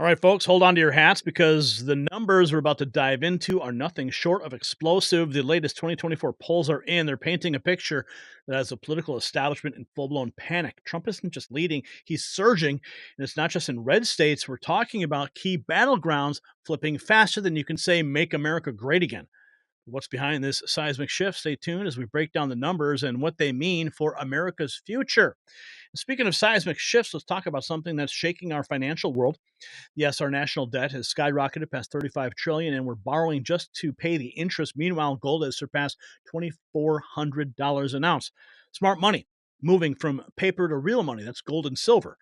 All right, folks, hold on to your hats because the numbers we're about to dive into are nothing short of explosive. The latest 2024 polls are in. They're painting a picture that has the political establishment in full blown panic. Trump isn't just leading, he's surging. And it's not just in red states. We're talking about key battlegrounds flipping faster than you can say, make America great again. What's behind this seismic shift? Stay tuned as we break down the numbers and what they mean for America's future. Speaking of seismic shifts, let's talk about something that's shaking our financial world. Yes, our national debt has skyrocketed past 35 trillion and we're borrowing just to pay the interest. Meanwhile, gold has surpassed $2,400 an ounce. Smart money moving from paper to real money. That's gold and silver.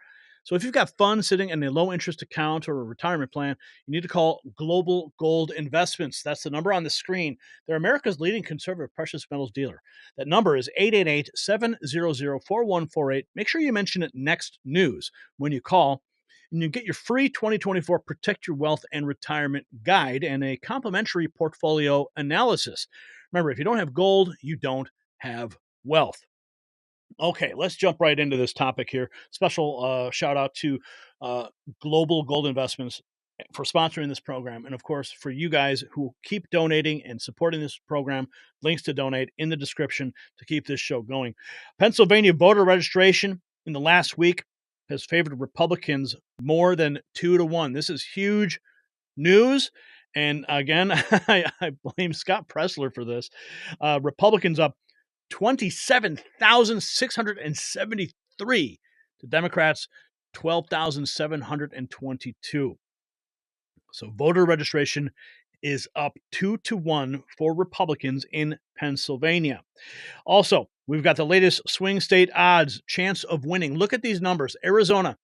So if you've got funds sitting in a low interest account or a retirement plan, you need to call Global Gold Investments. That's the number on the screen. They're America's leading conservative precious metals dealer. That number is 888-700-4148. Make sure you mention it next news when you call, and you get your free 2024 Protect Your Wealth and Retirement Guide and a complimentary portfolio analysis. Remember, if you don't have gold, you don't have wealth. Okay, let's jump right into this topic here. Special shout out to Global Gold Investments for sponsoring this program. And of course, for you guys who keep donating and supporting this program, links to donate in the description to keep this show going. Pennsylvania voter registration in the last week has favored Republicans more than 2-1. This is huge news. And again, I blame Scott Pressler for this. Republicans up 27,673 to Democrats 12,722. So voter registration is up 2-1 for Republicans in Pennsylvania. Also, we've got the latest swing state odds, chance of winning. Look at these numbers. Arizona,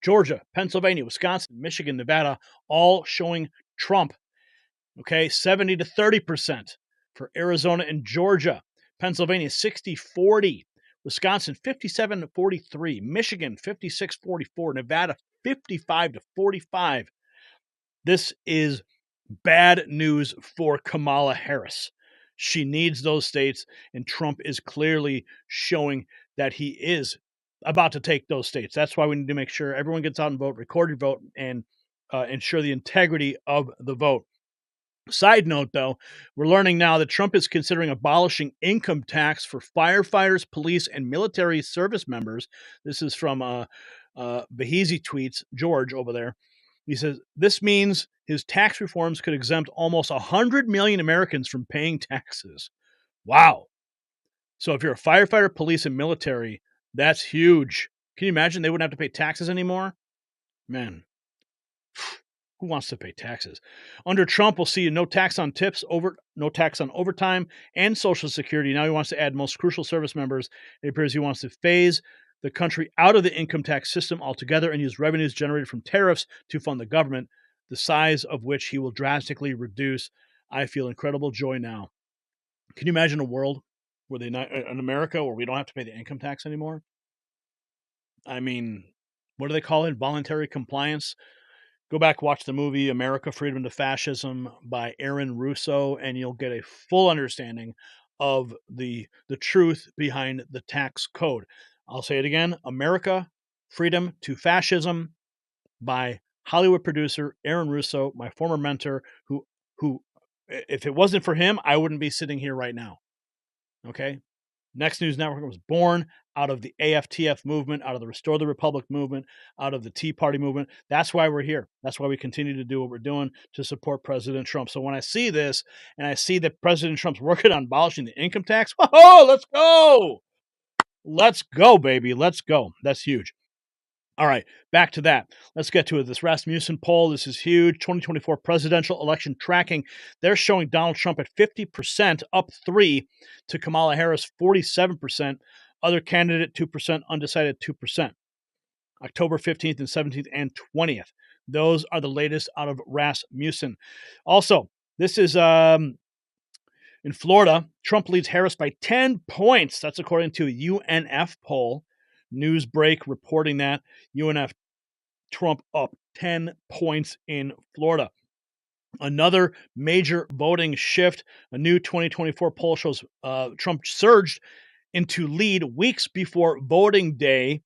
Georgia, Pennsylvania, Wisconsin, Michigan, Nevada, all showing Trump. Okay, 70 to 30% for Arizona and Georgia. Pennsylvania 60-40, Wisconsin 57-43, Michigan 56-44, Nevada 55-45. This is bad news for Kamala Harris. She needs those states, and Trump is clearly showing that he is about to take those states. That's why we need to make sure everyone gets out and vote, record your vote, and ensure the integrity of the vote. Side note, though, we're learning now that Trump is considering abolishing income tax for firefighters, police, and military service members. This is from Behezy tweets, George over there. He says, this means his tax reforms could exempt almost 100 million Americans from paying taxes. Wow. So if you're a firefighter, police, and military, that's huge. Can you imagine they wouldn't have to pay taxes anymore? Man, who wants to pay taxes? Under Trump, we'll see no tax on tips, no tax on overtime, and Social Security. Now he wants to add most crucial service members. It appears he wants to phase the country out of the income tax system altogether and use revenues generated from tariffs to fund the government, the size of which he will drastically reduce. I feel incredible joy now. Can you imagine a world where in America where we don't have to pay the income tax anymore? I mean, what do they call it? Voluntary compliance? Go back, watch the movie America, Freedom to Fascism by Aaron Russo, and you'll get a full understanding of the truth behind the tax code. I'll say it again, America, Freedom to Fascism by Hollywood producer Aaron Russo, my former mentor, who if it wasn't for him, I wouldn't be sitting here right now. Okay? Next News Network was born out of the AFTF movement, out of the Restore the Republic movement, out of the Tea Party movement. That's why we're here. That's why we continue to do what we're doing to support President Trump. So when I see this and I see that President Trump's working on abolishing the income tax, oh, let's go. Let's go, baby. Let's go. That's huge. All right, back to that. Let's get to it. This Rasmussen poll, this is huge. 2024 presidential election tracking. They're showing Donald Trump at 50%, up 3, to Kamala Harris, 47%. Other candidate, 2%, undecided, 2%. October 15th and 17th and 20th. Those are the latest out of Rasmussen. Also, this is in Florida. Trump leads Harris by 10 points. That's according to a UNF poll. Newsbreak reporting that UNF Trump up 10 points in Florida. Another major voting shift. A new 2024 poll shows Trump surged into lead weeks before voting day.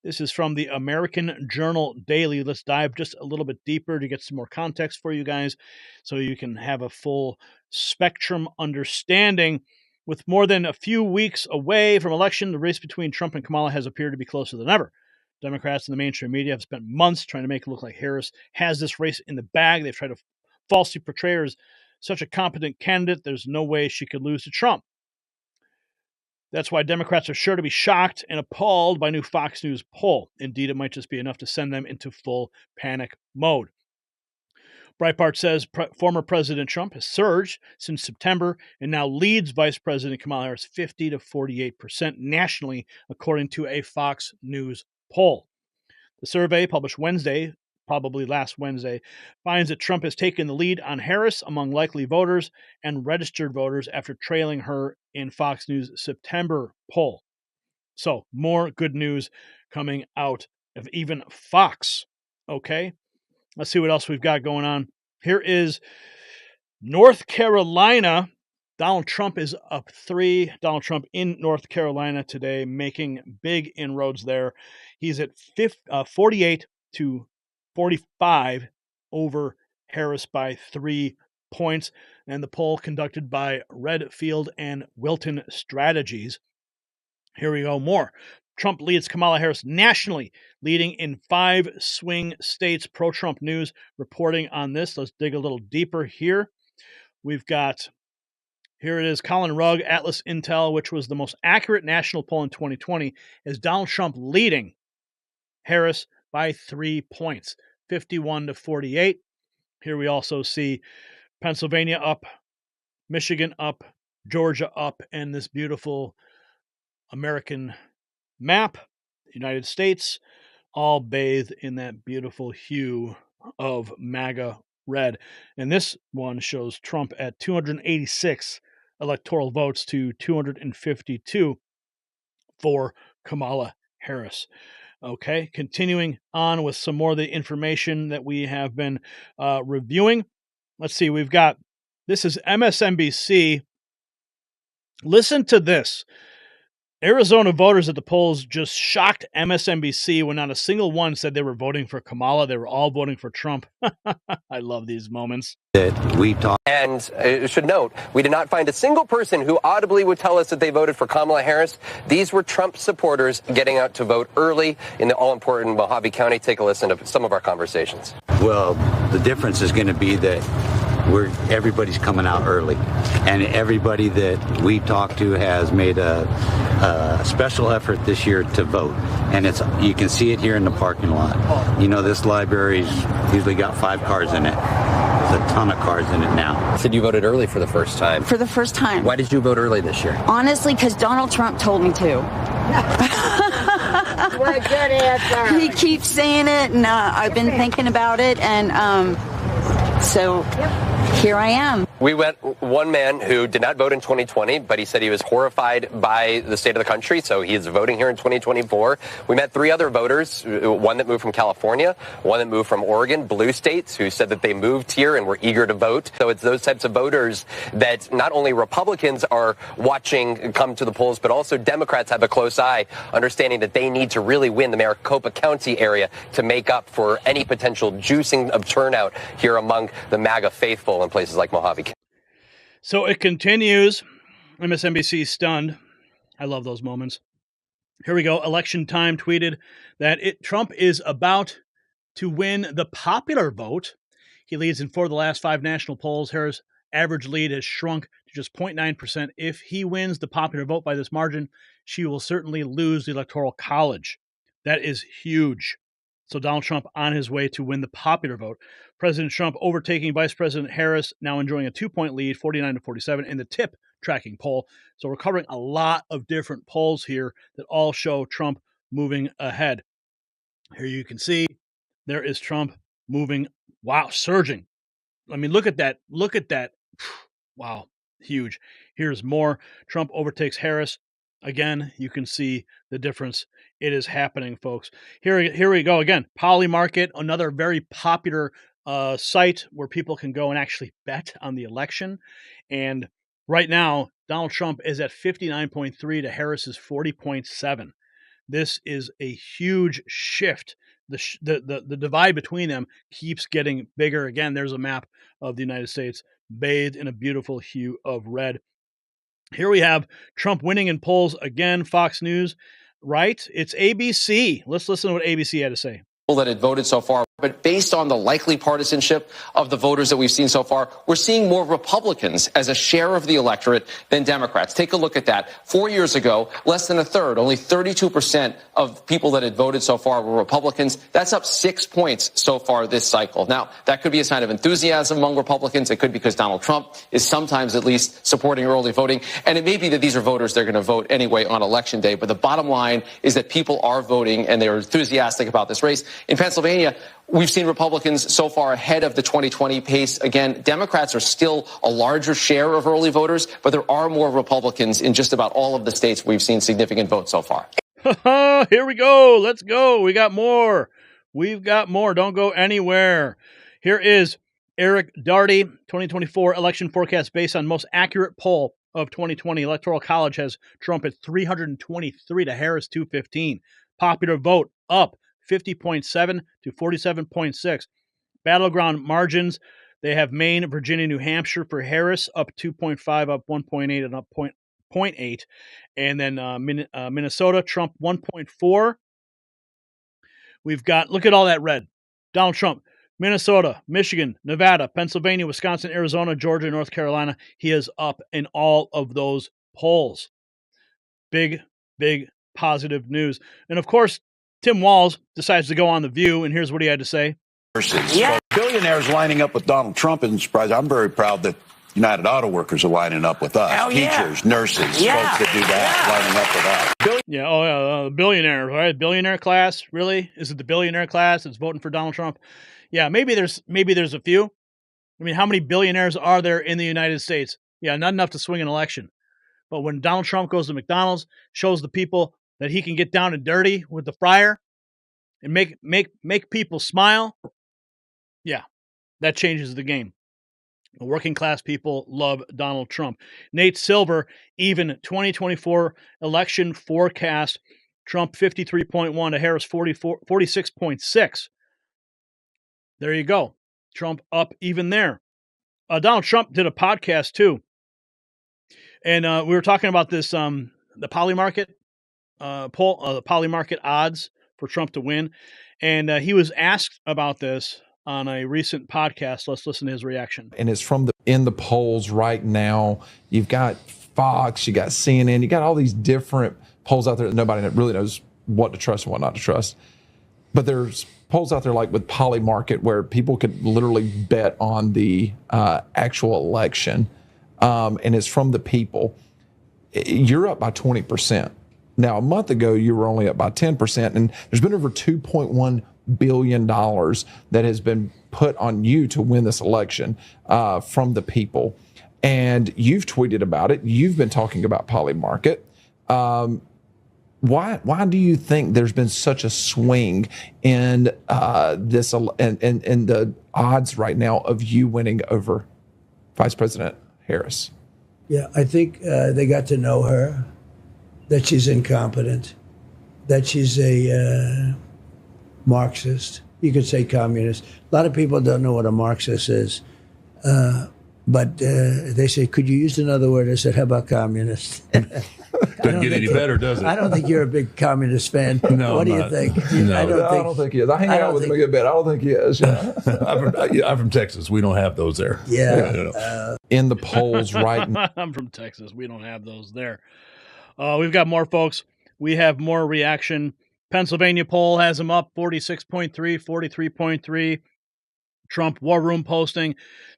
This is from the American Journal Daily. Let's dive just a little bit deeper to get some more context for you guys so you can have a full spectrum understanding. With more than a few weeks away from election, the race between Trump and Kamala has appeared to be closer than ever. Democrats and the mainstream media have spent months trying to make it look like Harris has this race in the bag. They've tried to falsely portray her as such a competent candidate. There's no way she could lose to Trump. That's why Democrats are sure to be shocked and appalled by new Fox News poll. Indeed, it might just be enough to send them into full panic mode. Breitbart says former President Trump has surged since September and now leads Vice President Kamala Harris 50 to 48% nationally, according to a Fox News poll. The survey, published Wednesday, probably last Wednesday, finds that Trump has taken the lead on Harris among likely voters and registered voters after trailing her in Fox News' September poll. So, more good news coming out of even Fox. Okay, let's see what else we've got going on. Here is North Carolina. Donald Trump is up 3. Donald Trump in North Carolina today, making big inroads there. He's at 48 to 45 over Harris by 3 points. And the poll conducted by Redfield and Wilton Strategies. Here we go, more. Trump leads Kamala Harris nationally, leading in 5 swing states. Pro-Trump News reporting on this. Let's dig a little deeper here. We've got, here it is, Colin Rugg, Atlas Intel, which was the most accurate national poll in 2020, is Donald Trump leading Harris by 3 points, 51 to 48. Here we also see Pennsylvania up, Michigan up, Georgia up, and this beautiful American map, United States, all bathed in that beautiful hue of MAGA red. And this one shows Trump at 286 electoral votes to 252 for Kamala Harris. Okay, continuing on with some more of the information that we have been reviewing. Let's see, we've got, this is MSNBC. Listen to this. Arizona voters at the polls just shocked MSNBC when not a single one said they were voting for Kamala. They were all voting for Trump. I love these moments. And should note, we did not find a single person who audibly would tell us that they voted for Kamala Harris. These were Trump supporters getting out to vote early in the all-important Mojave County. Take a listen to some of our conversations. Well, the difference is going to be that everybody's coming out early, and everybody that we talked to has made a special effort this year to vote, and you can see it here in the parking lot. You know, this library's usually got 5 cars in it. There's a ton of cars in it now. Said you voted early for the first time. For the first time. Why did you vote early this year? Honestly, because Donald Trump told me to. What a good answer. He keeps saying it, and I've been thinking about it, and so here I am. We met one man who did not vote in 2020, but he said he was horrified by the state of the country, so he is voting here in 2024. We met 3 other voters, one that moved from California, one that moved from Oregon, blue states, who said that they moved here and were eager to vote. So it's those types of voters that not only Republicans are watching come to the polls, but also Democrats have a close eye, understanding that they need to really win the Maricopa County area to make up for any potential juicing of turnout here among the MAGA faithful in places like Mojave. So it continues. MSNBC stunned. I love those moments. Here we go. Election Time tweeted that Trump is about to win the popular vote. He leads in 4 of the last 5 national polls. Harris' average lead has shrunk to just 0.9%. If he wins the popular vote by this margin, she will certainly lose the Electoral College. That is huge. So Donald Trump on his way to win the popular vote. President Trump overtaking Vice President Harris, now enjoying a 2-point lead, 49 to 47, in the TIP tracking poll. So we're covering a lot of different polls here that all show Trump moving ahead. Here you can see there is Trump moving. Wow, surging. I mean, look at that. Look at that. Wow, huge. Here's more. Trump overtakes Harris. Again, you can see the difference. It is happening, folks. Here we go again. Polymarket, another very popular site where people can go and actually bet on the election. And right now, Donald Trump is at 59.3 to Harris's 40.7. This is a huge shift. The divide between them keeps getting bigger. Again, there's a map of the United States bathed in a beautiful hue of red. Here we have Trump winning in polls again. Fox News, right? It's ABC. Let's listen to what ABC had to say. That had voted so far. But based on the likely partisanship of the voters that we've seen so far, we're seeing more Republicans as a share of the electorate than Democrats. Take a look at that. 4 years ago, less than a third, only 32% of people that had voted so far were Republicans. That's up 6 points so far this cycle. Now, that could be a sign of enthusiasm among Republicans. It could be because Donald Trump is sometimes at least supporting early voting. And it may be that these are voters they're going to vote anyway on Election Day. But the bottom line is that people are voting and they're enthusiastic about this race. In Pennsylvania, we've seen Republicans so far ahead of the 2020 pace. Again, Democrats are still a larger share of early voters, but there are more Republicans in just about all of the states we've seen significant votes so far. Here we go. Let's go. We got more. We've got more. Don't go anywhere. Here is Eric Darty, 2024 election forecast based on most accurate poll of 2020. Electoral College has Trump at 323 to Harris 215. Popular vote up 50.7 to 47.6. Battleground margins, they have Maine, Virginia, New Hampshire for Harris up 2.5, up 1.8, and up 0.8. And then Minnesota, Trump 1.4. We've got, look at all that red. Donald Trump, Minnesota, Michigan, Nevada, Pennsylvania, Wisconsin, Arizona, Georgia, North Carolina. He is up in all of those polls. Big, big positive news. And of course, Tim Walz decides to go on The View, and here's what he had to say. Yeah. Billionaires lining up with Donald Trump isn't surprising. I'm very proud that United Auto Workers are lining up with us. Hell yeah. Teachers, nurses, folks that do that, lining up with us. Billionaires, right? Billionaire class, really? Is it the billionaire class that's voting for Donald Trump? Yeah, maybe there's a few. I mean, how many billionaires are there in the United States? Yeah, not enough to swing an election. But when Donald Trump goes to McDonald's, shows the people that he can get down and dirty with the fryer and make people smile, yeah, that changes the game. The working class people love Donald Trump. Nate Silver, even 2024 election forecast, Trump 53.1 to Harris 46.6. There you go. Trump up even there. Donald Trump did a podcast too. And we were talking about this, the poly market poll, the poly market odds for Trump to win. And he was asked about this on a recent podcast. Let's listen to his reaction. And it's from in the polls right now. You've got Fox, you got CNN, you got all these different polls out there that nobody really knows what to trust and what not to trust. But there's polls out there like with Poly Market where people could literally bet on the actual election. And it's from the people. You're up by 20%. Now, a month ago, you were only up by 10%. And there's been over $2.1 billion that has been put on you to win this election from the people. And you've tweeted about it. You've been talking about Poly Market. Why do you think there's been such a swing in this in the odds right now of you winning over Vice President Harris? Yeah, I think they got to know her, that she's incompetent, that she's a Marxist. You could say communist. A lot of people don't know what a Marxist is. But they say, could you use another word? I said, how about communist? Doesn't get any better, does it? I don't think you're a big communist fan. No, what do you think? No. I don't think he is. I hang out with him a good bit. I don't think he is. Yeah. I'm from Texas. We don't have those there. Yeah. In the polls right now. I'm from Texas. We don't have those there. We've got more, folks. We have more reaction. Pennsylvania poll has him up 46.3, 43.3. Trump War Room posting.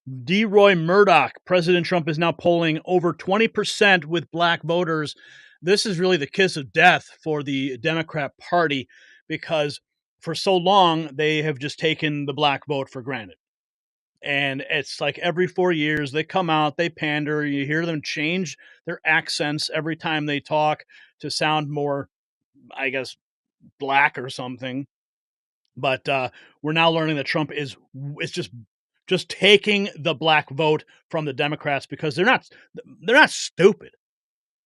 DeRoy Murdoch, President Trump is now polling over 20% with black voters. This is really the kiss of death for the Democrat Party because for so long they have just taken the black vote for granted. And it's like every 4 years they come out, they pander, you hear them change their accents every time they talk to sound more, I guess, black or something. But we're now learning that Trump is just taking the black vote from the Democrats because they're not stupid.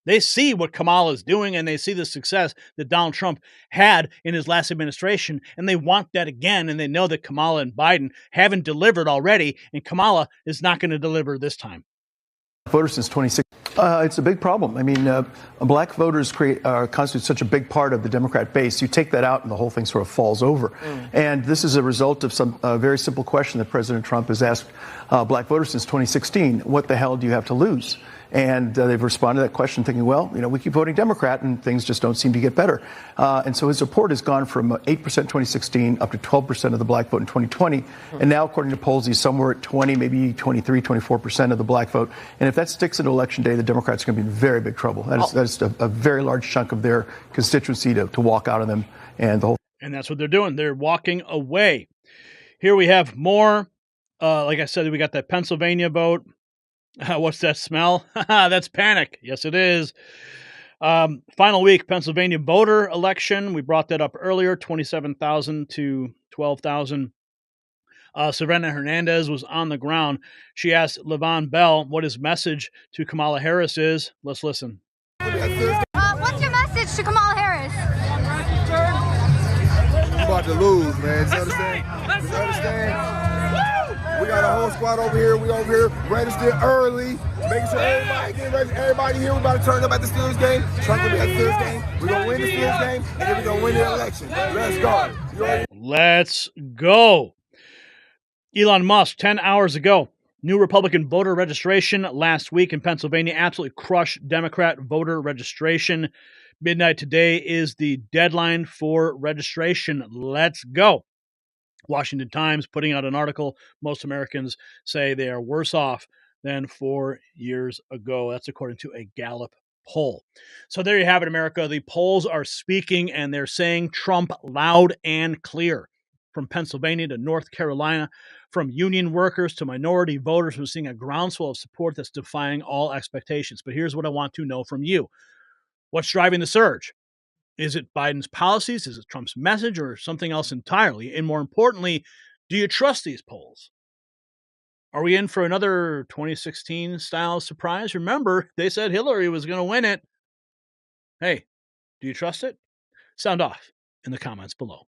They see what Kamala is doing, and they see the success that Donald Trump had in his last administration, and they want that again, and they know that Kamala and Biden haven't delivered already, and Kamala is not going to deliver this time. Voters since 2016. It's a big problem. I mean, black voters constitute such a big part of the Democrat base. You take that out and the whole thing sort of falls over. And this is a result of some very simple question that President Trump has asked black voters since 2016. What the hell do you have to lose? And they've responded to that question thinking, well, we keep voting Democrat and things just don't seem to get better. And so his support has gone from 8% in 2016 up to 12% of the black vote in 2020. And now, according to polls, he's somewhere at 20, maybe 23, 24% of the black vote. And if that sticks into Election Day, the Democrats are going to be in very big trouble. That is a very large chunk of their constituency to walk out of them. And that's what they're doing. They're walking away. Here we have more. Like I said, we got that Pennsylvania vote. What's that smell? That's panic. Yes, it is. Final week, Pennsylvania voter election. We brought that up earlier, 27,000 to 12,000. Savannah Hernandez was on the ground. She asked Levon Bell what his message to Kamala Harris is. Let's listen. What's your message to Kamala Harris? We're about to lose, man. You understand? We got a whole squad over here. We over here registered early, making sure everybody getting ready. Everybody here, we about to turn up at the Steelers game. Trump will be at the Steelers game. We're going to win the Steelers game, and then we're going to win the election. Let's go. Let's go. Elon Musk, 10 hours ago, new Republican voter registration last week in Pennsylvania absolutely crushed Democrat voter registration. Midnight today is the deadline for registration. Let's go. Washington Times putting out an article. Most Americans say they are worse off than 4 years ago. That's according to a Gallup poll. So there you have it, America. The polls are speaking, and they're saying Trump loud and clear. From Pennsylvania to North Carolina, from union workers to minority voters, we're seeing a groundswell of support that's defying all expectations. But here's what I want to know from you. What's driving the surge? Is it Biden's policies? Is it Trump's message, or something else entirely? And more importantly, do you trust these polls? Are we in for another 2016 style surprise? Remember, they said Hillary was going to win it. Hey, do you trust it? Sound off in the comments below.